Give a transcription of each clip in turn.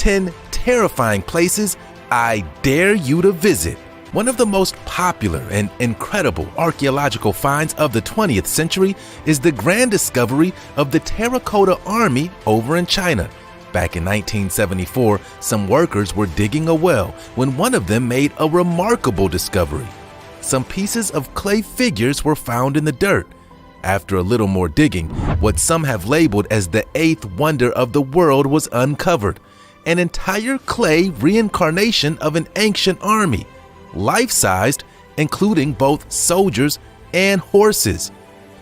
10 terrifying places I dare you to visit. One of the most popular and incredible archaeological finds of the 20th century is the grand discovery of the Terracotta Army over in China. Back in 1974, some workers were digging a well when one of them made a remarkable discovery. Some pieces of clay figures were found in the dirt. After a little more digging, what some have labeled as the eighth wonder of the world was uncovered: an entire clay reincarnation of an ancient army, life-sized, including both soldiers and horses.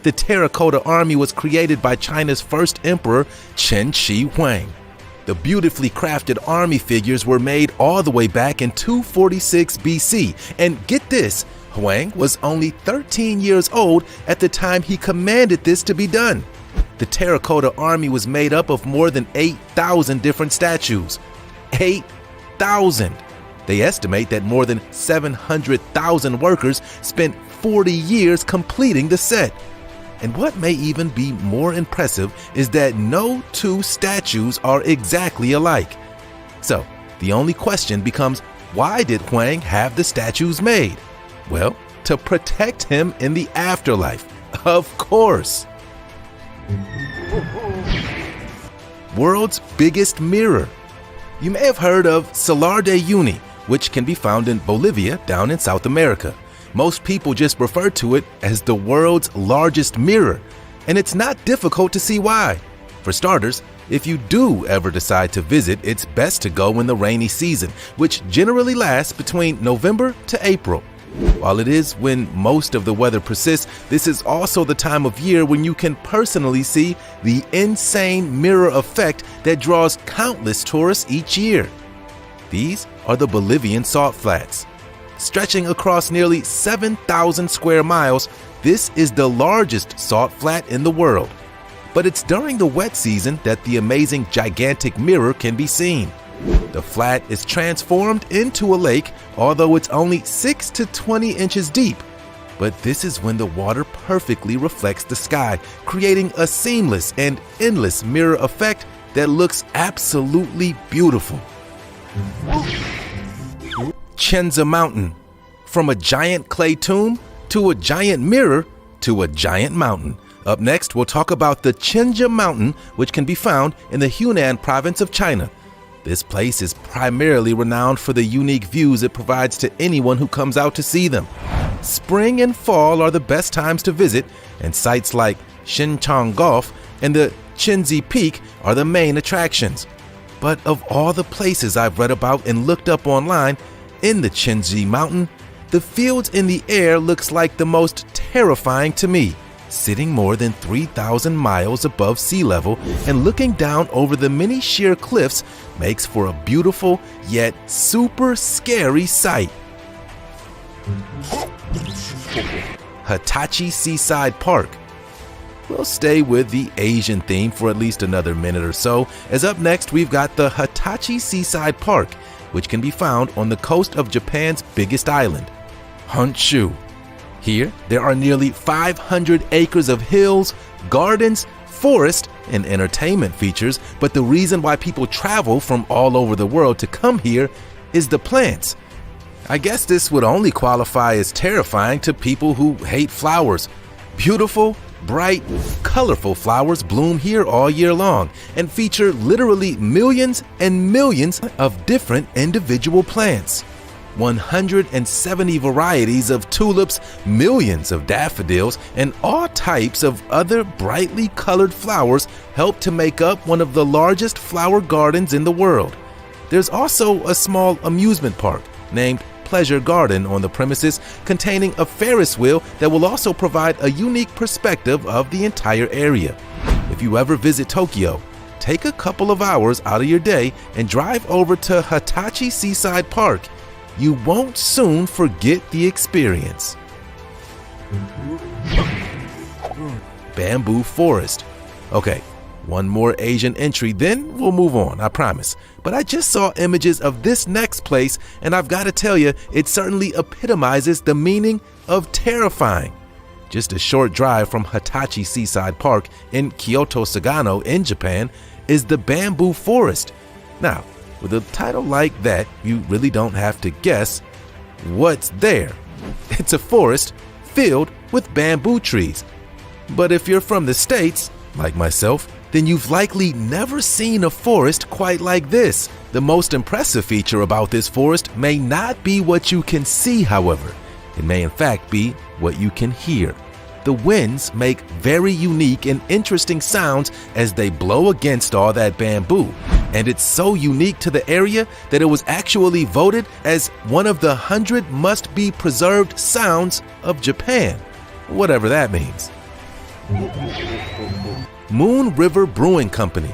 The Terracotta Army was created by China's first emperor, Qin Shi Huang. The beautifully crafted army figures were made all the way back in 246 BC, and get this, Huang was only 13 years old at the time he commanded this to be done. The Terracotta Army was made up of more than 8,000 different statues. 8,000! They estimate that more than 700,000 workers spent 40 years completing the set. And what may even be more impressive is that no two statues are exactly alike. So, the only question becomes, why did Huang have the statues made? Well, to protect him in the afterlife, of course. World's biggest mirror. You may have heard of Salar de Uyuni, which can be found in Bolivia down in South America. Most people just refer to it as the world's largest mirror, and it's not difficult to see why. For starters, if you do ever decide to visit, it's best to go in the rainy season, which generally lasts between November to April. While it is when most of the weather persists, this is also the time of year when you can personally see the insane mirror effect that draws countless tourists each year. These are the Bolivian salt flats. Stretching across nearly 7,000 square miles, this is the largest salt flat in the world. But it's during the wet season that the amazing gigantic mirror can be seen. The flat is transformed into a lake, although it's only 6 to 20 inches deep. But this is when the water perfectly reflects the sky, creating a seamless and endless mirror effect that looks absolutely beautiful. Chenza Mountain. From a giant clay tomb, to a giant mirror, to a giant mountain. Up next, we'll talk about the Chenza Mountain, which can be found in the Hunan province of China. This place is primarily renowned for the unique views it provides to anyone who comes out to see them. Spring and fall are the best times to visit, and sites like Xinchang Gulf and the Chenzi Peak are the main attractions. But of all the places I've read about and looked up online, in the Chenzi Mountain, the fields in the air looks like the most terrifying to me. Sitting more than 3,000 miles above sea level and looking down over the many sheer cliffs makes for a beautiful yet super scary sight. Hitachi Seaside Park. We'll stay with the Asian theme for at least another minute or so, as up next we've got the Hitachi Seaside Park, which can be found on the coast of Japan's biggest island, Honshu. Here, there are nearly 500 acres of hills, gardens, forest, and entertainment features, but the reason why people travel from all over the world to come here is the plants. I guess this would only qualify as terrifying to people who hate flowers. Beautiful, bright, colorful flowers bloom here all year long and feature literally millions and millions of different individual plants. 170 varieties of tulips, millions of daffodils, and all types of other brightly colored flowers help to make up one of the largest flower gardens in the world. There's also a small amusement park named Pleasure Garden on the premises, containing a Ferris wheel that will also provide a unique perspective of the entire area. If you ever visit Tokyo, take a couple of hours out of your day and drive over to Hitachi Seaside Park. You won't soon forget the experience. Bamboo Forest. Okay, one more Asian entry, then we'll move on, I promise. But I just saw images of this next place, and I've got to tell you, it certainly epitomizes the meaning of terrifying. Just a short drive from Hitachi Seaside Park in Kyoto Sagano in Japan is the Bamboo Forest. Now, With a title like that, you really don't have to guess what's there. It's a forest filled with bamboo trees. But if you're from the States, like myself, then you've likely never seen a forest quite like this. The most impressive feature about this forest may not be what you can see, however. It may in fact be what you can hear. The winds make very unique and interesting sounds as they blow against all that bamboo. And it's so unique to the area that it was actually voted as one of the 100 must-be-preserved sounds of Japan. Whatever that means. Moon River Brewing Company.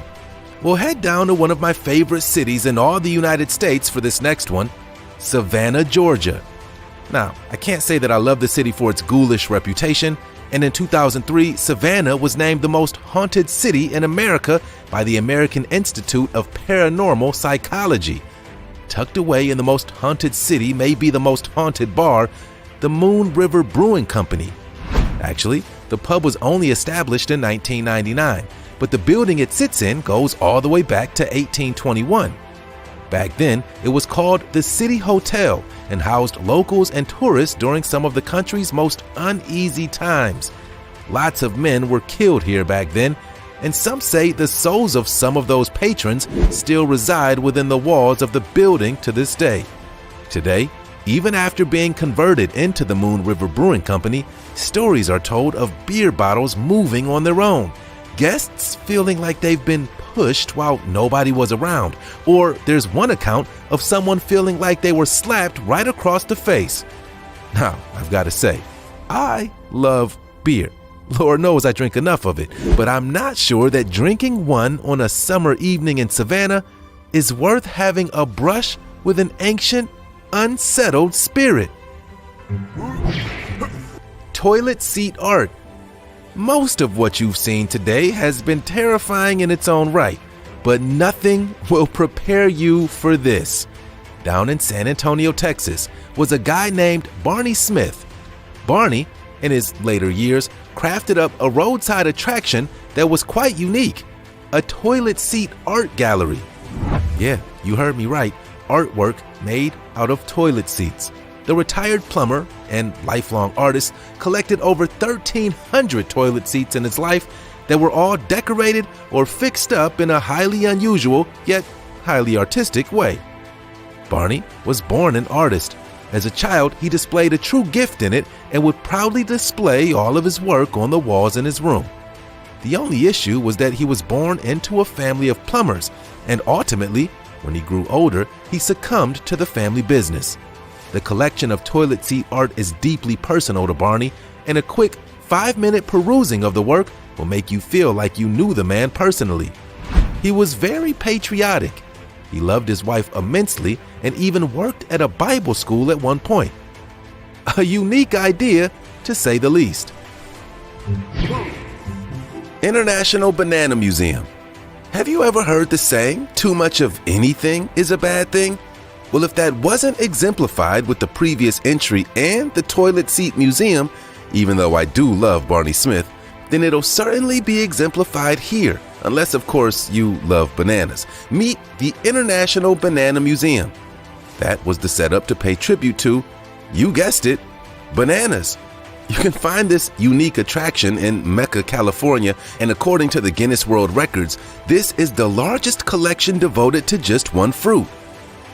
We'll head down to one of my favorite cities in all the United States for this next one, Savannah, Georgia. Now, I can't say that I love the city for its ghoulish reputation, and in 2003, Savannah was named the most haunted city in America by the American Institute of Paranormal Psychology. Tucked away in the most haunted city may be the most haunted bar, the Moon River Brewing Company. Actually, the pub was only established in 1999, but the building it sits in goes all the way back to 1821. Back then, it was called the City Hotel and housed locals and tourists during some of the country's most uneasy times. Lots of men were killed here back then, and some say the souls of some of those patrons still reside within the walls of the building to this day. Today, even after being converted into the Moon River Brewing Company, stories are told of beer bottles moving on their own, guests feeling like they've been pushed while nobody was around, or there's one account of someone feeling like they were slapped right across the face. Now, I've got to say, I love beer. Lord knows I drink enough of it, but I'm not sure that drinking one on a summer evening in Savannah is worth having a brush with an ancient, unsettled spirit. Toilet seat art. Most of what you've seen today has been terrifying in its own right, but nothing will prepare you for this. Down in San Antonio, Texas, was a guy named Barney Smith. Barney, in his later years, crafted up a roadside attraction that was quite unique, a toilet seat art gallery. Yeah, you heard me right, artwork made out of toilet seats. The retired plumber and lifelong artist collected over 1,300 toilet seats in his life that were all decorated or fixed up in a highly unusual yet highly artistic way. Barney was born an artist. As a child, he displayed a true gift in it and would proudly display all of his work on the walls in his room. The only issue was that he was born into a family of plumbers, and ultimately, when he grew older, he succumbed to the family business. The collection of toilet seat art is deeply personal to Barney, and a quick 5-minute perusing of the work will make you feel like you knew the man personally. He was very patriotic. He loved his wife immensely and even worked at a Bible school at one point. A unique idea, to say the least. International Banana Museum. Have you ever heard the saying, too much of anything is a bad thing? Well, if that wasn't exemplified with the previous entry and the Toilet Seat Museum, even though I do love Barney Smith, then it'll certainly be exemplified here, unless of course you love bananas. Meet the International Banana Museum. That was the setup to pay tribute to, you guessed it, bananas. You can find this unique attraction in Mecca, California, and according to the Guinness World Records, this is the largest collection devoted to just one fruit.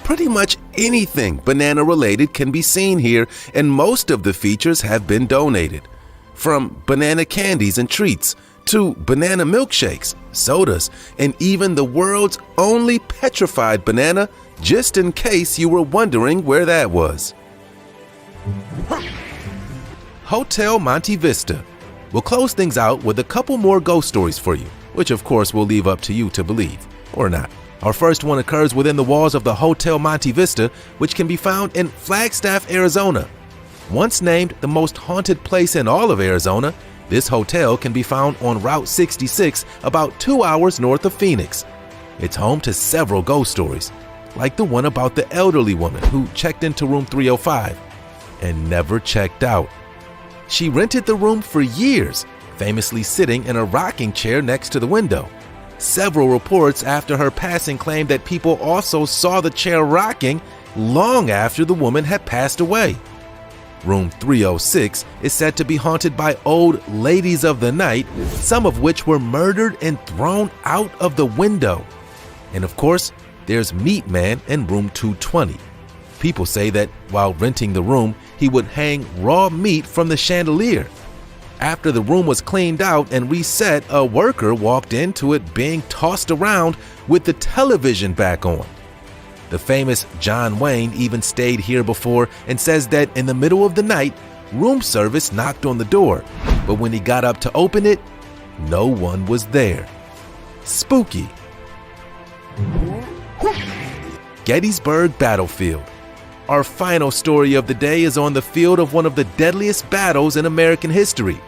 Pretty much anything banana-related can be seen here, and most of the features have been donated. From banana candies and treats, to banana milkshakes, sodas, and even the world's only petrified banana, just in case you were wondering where that was. Hotel Monte Vista. We'll close things out with a couple more ghost stories for you, which of course we'll leave up to you to believe, or not. Our first one occurs within the walls of the Hotel Monte Vista, which can be found in Flagstaff, Arizona. Once named the most haunted place in all of Arizona, this hotel can be found on Route 66, about 2 hours north of Phoenix. It's home to several ghost stories, like the one about the elderly woman who checked into room 305 and never checked out. She rented the room for years, famously sitting in a rocking chair next to the window. Several reports after her passing claimed that people also saw the chair rocking long after the woman had passed away. Room 306 is said to be haunted by old ladies of the night, some of which were murdered and thrown out of the window. And of course, there's Meat Man in room 220. People say that while renting the room, he would hang raw meat from the chandelier. After the room was cleaned out and reset, a worker walked into it being tossed around with the television back on. The famous John Wayne even stayed here before and says that in the middle of the night, room service knocked on the door, but when he got up to open it, no one was there. Spooky. Gettysburg Battlefield. Our final story of the day is on the field of one of the deadliest battles in American history.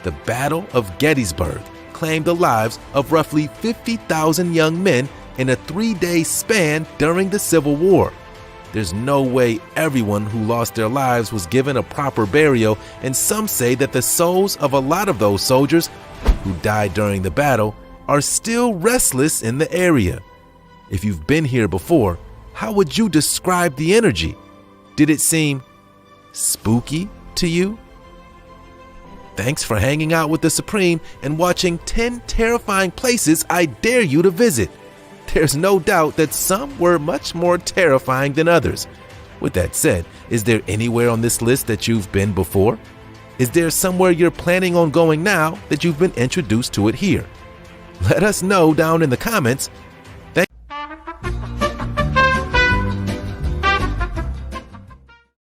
The Battle of Gettysburg claimed the lives of roughly 50,000 young men in a 3-day span during the Civil War. There's no way everyone who lost their lives was given a proper burial, and some say that the souls of a lot of those soldiers who died during the battle are still restless in the area. If you've been here before, how would you describe the energy? Did it seem spooky to you? Thanks for hanging out with the Supreme and watching 10 terrifying places I dare you to visit. There's no doubt that some were much more terrifying than others. With that said, is there anywhere on this list that you've been before? Is there somewhere you're planning on going now that you've been introduced to it here? Let us know down in the comments,